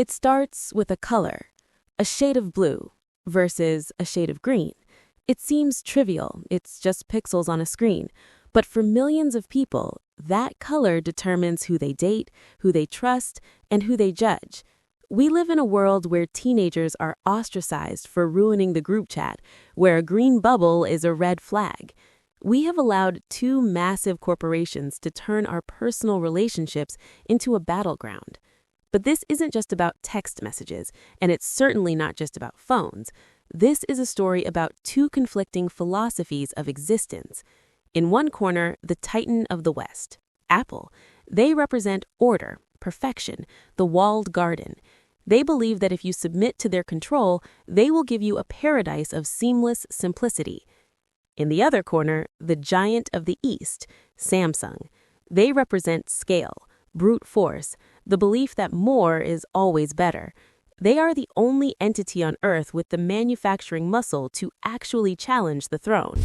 It starts with a color, a shade of blue versus a shade of green. It seems trivial, it's just pixels on a screen. But for millions of people, that color determines who they date, who they trust, and who they judge. We live in a world where teenagers are ostracized for ruining the group chat, where a green bubble is a red flag. We have allowed two massive corporations to turn our personal relationships into a battleground. But this isn't just about text messages, and it's certainly not just about phones. This is a story about two conflicting philosophies of existence. In one corner, the titan of the West, Apple. They represent order, perfection, the walled garden. They believe that if you submit to their control, they will give you a paradise of seamless simplicity. In the other corner, the giant of the East, Samsung. They represent scale, brute force, the belief that more is always better. They are the only entity on Earth with the manufacturing muscle to actually challenge the throne.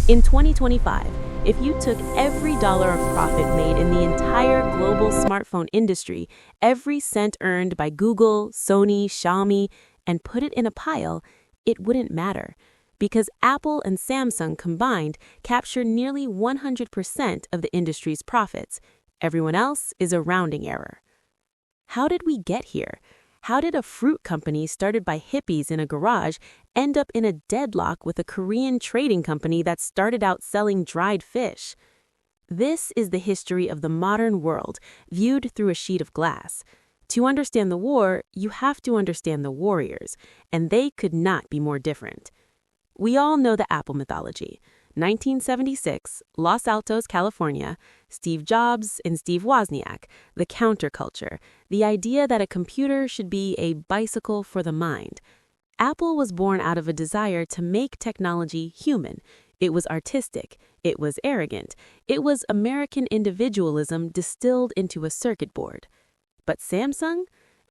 In 2025, if you took every dollar of profit made in the entire global smartphone industry, every cent earned by Google, Sony, Xiaomi, and put it in a pile, it wouldn't matter. Because Apple and Samsung combined capture nearly 100% of the industry's profits. Everyone else is a rounding error. How did we get here? How did a fruit company started by hippies in a garage end up in a deadlock with a Korean trading company that started out selling dried fish? This is the history of the modern world, viewed through a sheet of glass. To understand the war, you have to understand the warriors, and they could not be more different. We all know the Apple mythology. 1976, Los Altos, California, Steve Jobs and Steve Wozniak, the counterculture, the idea that a computer should be a bicycle for the mind. Apple was born out of a desire to make technology human. It was artistic. It was arrogant. It was American individualism distilled into a circuit board. But Samsung?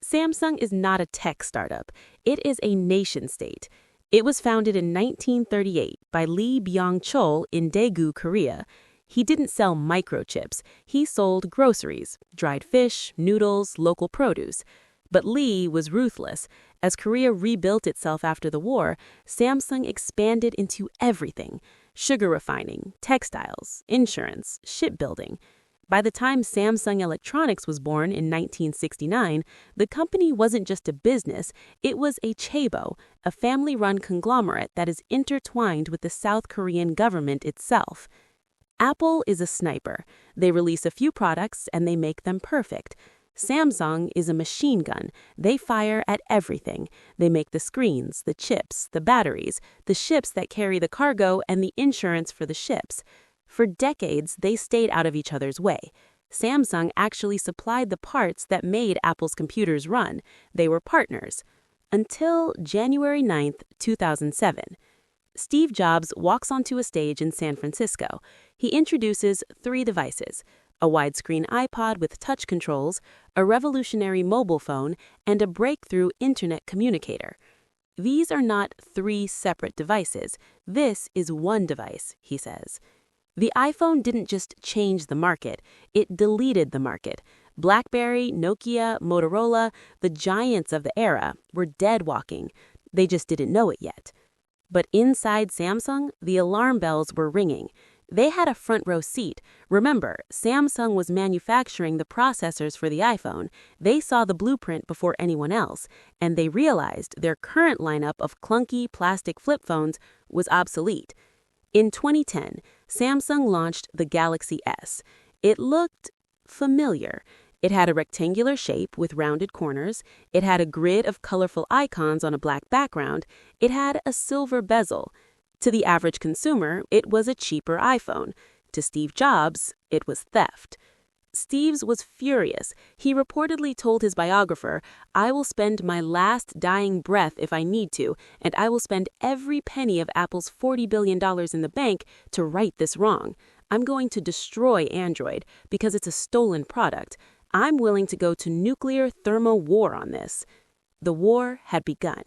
Samsung is not a tech startup. It is a nation-state. It was founded in 1938 by Lee Byung-chul in Daegu, Korea. He didn't sell microchips. He sold groceries, dried fish, noodles, local produce. But Lee was ruthless. As Korea rebuilt itself after the war, Samsung expanded into everything: sugar refining, textiles, insurance, shipbuilding. By the time Samsung Electronics was born in 1969, the company wasn't just a business, it was a chaebo, a family-run conglomerate that is intertwined with the South Korean government itself. Apple is a sniper. They release a few products and they make them perfect. Samsung is a machine gun. They fire at everything. They make the screens, the chips, the batteries, the ships that carry the cargo, and the insurance for the ships. For decades, they stayed out of each other's way. Samsung actually supplied the parts that made Apple's computers run. They were partners. Until January 9, 2007. Steve Jobs walks onto a stage in San Francisco. He introduces 3 devices: a widescreen iPod with touch controls, a revolutionary mobile phone, and a breakthrough internet communicator. These are not 3 separate devices. This is one device, he says. The iPhone didn't just change the market, it deleted the market. BlackBerry, Nokia, Motorola, the giants of the era, were dead walking. They just didn't know it yet. But inside Samsung, the alarm bells were ringing. They had a front row seat. Remember, Samsung was manufacturing the processors for the iPhone. They saw the blueprint before anyone else, and they realized their current lineup of clunky plastic flip phones was obsolete. In 2010, Samsung launched the Galaxy S. It looked familiar. It had a rectangular shape with rounded corners. It had a grid of colorful icons on a black background. It had a silver bezel. To the average consumer, it was a cheaper iPhone. To Steve Jobs, it was theft. Steve's was furious. He reportedly told his biographer, "I will spend my last dying breath if I need to, and I will spend every penny of Apple's $40 billion in the bank to right this wrong. I'm going to destroy Android because it's a stolen product. I'm willing to go to nuclear thermo war on this." The war had begun.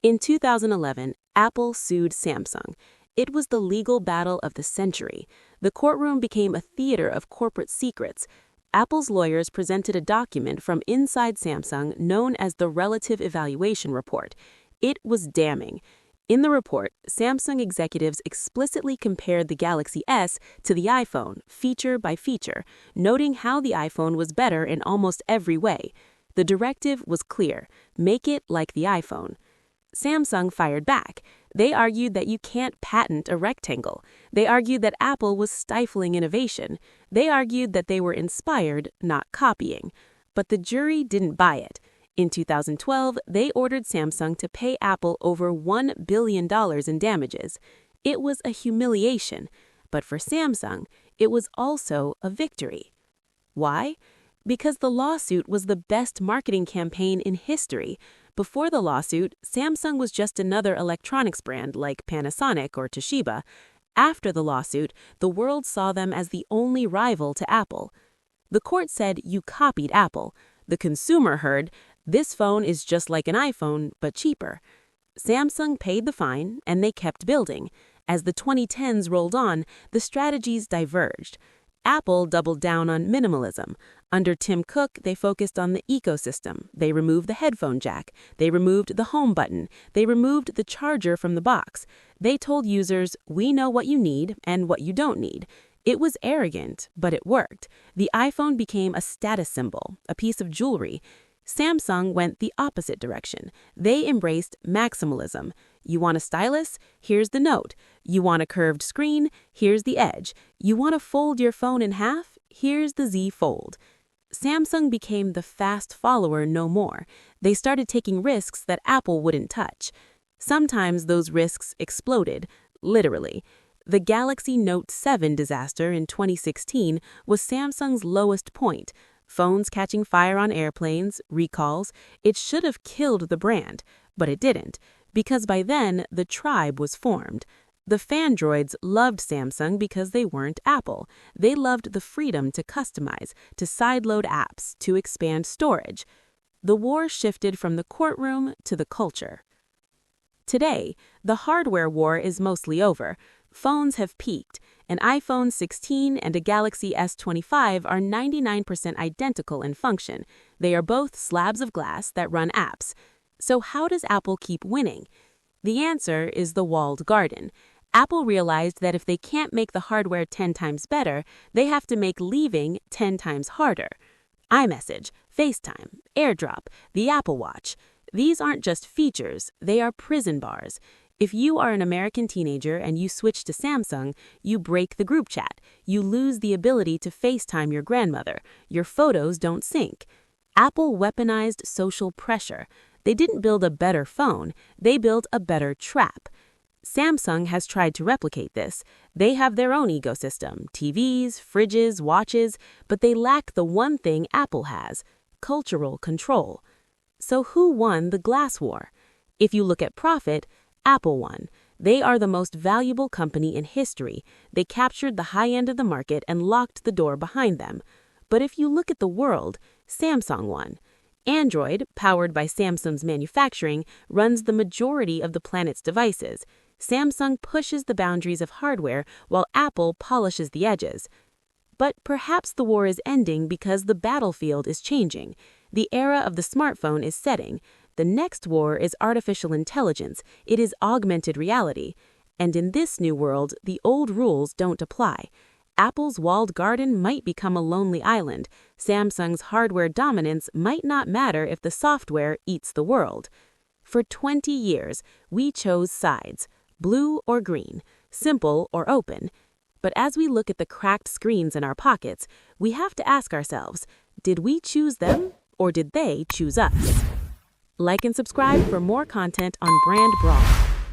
In 2011, Apple sued Samsung. It was the legal battle of the century. The courtroom became a theater of corporate secrets. Apple's lawyers presented a document from inside Samsung known as the Relative Evaluation Report. It was damning. In the report, Samsung executives explicitly compared the Galaxy S to the iPhone, feature by feature, noting how the iPhone was better in almost every way. The directive was clear: make it like the iPhone. Samsung fired back. They argued that you can't patent a rectangle. They argued that Apple was stifling innovation. They argued that they were inspired, not copying. But the jury didn't buy it. In 2012, they ordered Samsung to pay Apple over $1 billion in damages. It was a humiliation, but for Samsung, it was also a victory. Why? Because the lawsuit was the best marketing campaign in history. Before the lawsuit, Samsung was just another electronics brand like Panasonic or Toshiba. After the lawsuit, the world saw them as the only rival to Apple. The court said you copied Apple. The consumer heard, this phone is just like an iPhone, but cheaper. Samsung paid the fine, and they kept building. As the 2010s rolled on, the strategies diverged. Apple doubled down on minimalism. Under Tim Cook, they focused on the ecosystem. They removed the headphone jack. They removed the home button. They removed the charger from the box. They told users, we know what you need and what you don't need. It was arrogant, but it worked. The iPhone became a status symbol, a piece of jewelry. Samsung went the opposite direction. They embraced maximalism. You want a stylus? Here's the Note. You want a curved screen? Here's the Edge. You want to fold your phone in half? Here's the Z Fold. Samsung became the fast follower no more. They started taking risks that Apple wouldn't touch. Sometimes those risks exploded, literally. The Galaxy Note 7 disaster in 2016 was Samsung's lowest point. Phones catching fire on airplanes, recalls. It should have killed the brand, but it didn't, because by then the tribe was formed. The fandroids loved Samsung because they weren't Apple. They loved the freedom to customize, to sideload apps, to expand storage. The war shifted from the courtroom to the culture. Today, the hardware war is mostly over. Phones have peaked. An iPhone 16 and a Galaxy S25 are 99% identical in function. They are both slabs of glass that run apps. So how does Apple keep winning? The answer is the walled garden. Apple realized that if they can't make the hardware 10 times better, they have to make leaving 10 times harder. iMessage, FaceTime, AirDrop, the Apple Watch. These aren't just features, they are prison bars. If you are an American teenager and you switch to Samsung, you break the group chat. You lose the ability to FaceTime your grandmother. Your photos don't sync. Apple weaponized social pressure. They didn't build a better phone, they built a better trap. Samsung has tried to replicate this. They have their own ecosystem, TVs, fridges, watches, but they lack the one thing Apple has: cultural control. So who won the glass war? If you look at profit, Apple won. They are the most valuable company in history. They captured the high end of the market and locked the door behind them. But if you look at the world, Samsung won. Android, powered by Samsung's manufacturing, runs the majority of the planet's devices. Samsung pushes the boundaries of hardware while Apple polishes the edges. But perhaps the war is ending because the battlefield is changing. The era of the smartphone is setting. The next war is artificial intelligence. It is augmented reality. And in this new world, the old rules don't apply. Apple's walled garden might become a lonely island. Samsung's hardware dominance might not matter if the software eats the world. For 20 years, we chose sides, blue or green, simple or open. But as we look at the cracked screens in our pockets, we have to ask ourselves, did we choose them or did they choose us? Like and subscribe for more content on Brand Brawl.